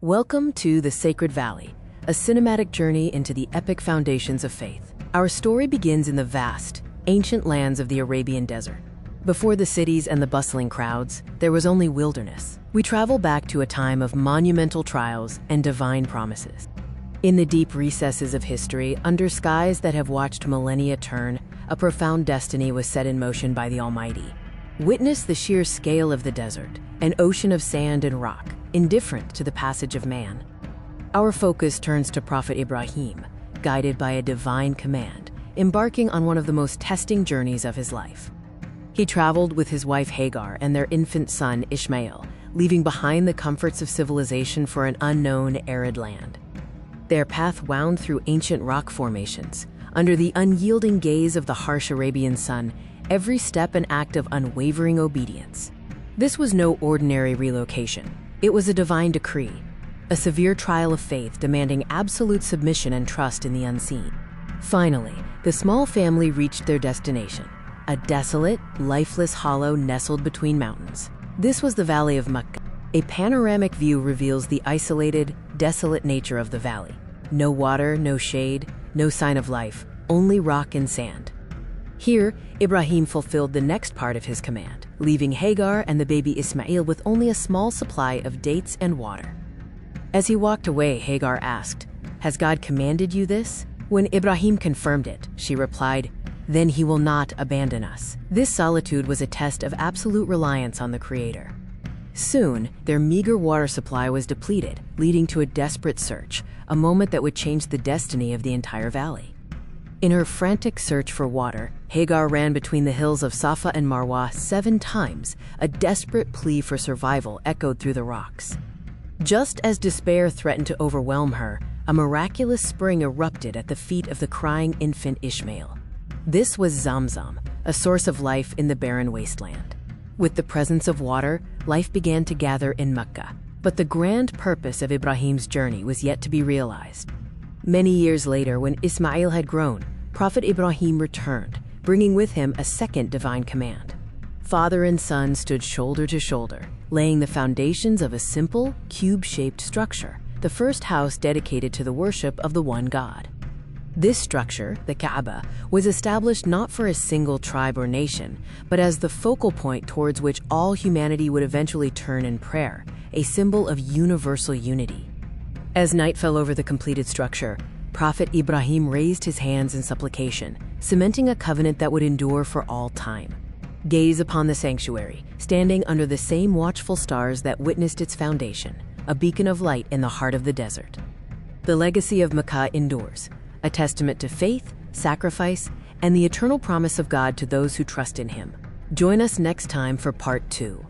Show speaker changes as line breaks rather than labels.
Welcome to the Sacred Valley, a cinematic journey into the epic foundations of faith. Our story begins in the vast, ancient lands of the Arabian Desert. Before the cities and the bustling crowds, there was only wilderness. We travel back to a time of monumental trials and divine promises. In the deep recesses of history, under skies that have watched millennia turn, a profound destiny was set in motion by the Almighty. Witness the sheer scale of the desert, an ocean of sand and rock, indifferent to the passage of man. Our focus turns to Prophet Ibrahim, guided by a divine command, embarking on one of the most testing journeys of his life. He traveled with his wife Hagar and their infant son Ishmael, leaving behind the comforts of civilization for an unknown, arid land. Their path wound through ancient rock formations. Under the unyielding gaze of the harsh Arabian sun, every step an act of unwavering obedience. This was no ordinary relocation. It was a divine decree, a severe trial of faith demanding absolute submission and trust in the unseen. Finally, the small family reached their destination, a desolate, lifeless hollow nestled between mountains. This was the Valley of Makkah. A panoramic view reveals the isolated, desolate nature of the valley. No water, no shade, no sign of life, only rock and sand. Here, Ibrahim fulfilled the next part of his command, leaving Hagar and the baby Ismail with only a small supply of dates and water. As he walked away, Hagar asked, "Has God commanded you this?" When Ibrahim confirmed it, she replied, "Then he will not abandon us." This solitude was a test of absolute reliance on the Creator. Soon, their meager water supply was depleted, leading to a desperate search, a moment that would change the destiny of the entire valley. In her frantic search for water, Hagar ran between the hills of Safa and Marwa 7 times, a desperate plea for survival echoed through the rocks. Just as despair threatened to overwhelm her, a miraculous spring erupted at the feet of the crying infant Ishmael. This was Zamzam, a source of life in the barren wasteland. With the presence of water, life began to gather in Makkah. But the grand purpose of Ibrahim's journey was yet to be realized. Many years later, when Ismail had grown, Prophet Ibrahim returned, bringing with him a second divine command. Father and son stood shoulder to shoulder, laying the foundations of a simple, cube-shaped structure, the first house dedicated to the worship of the one God. This structure, the Kaaba, was established not for a single tribe or nation, but as the focal point towards which all humanity would eventually turn in prayer, a symbol of universal unity. As night fell over the completed structure, Prophet Ibrahim raised his hands in supplication, cementing a covenant that would endure for all time. Gaze upon the sanctuary, standing under the same watchful stars that witnessed its foundation, a beacon of light in the heart of the desert. The legacy of Makkah endures, a testament to faith, sacrifice, and the eternal promise of God to those who trust in Him. Join us next time for Part 2.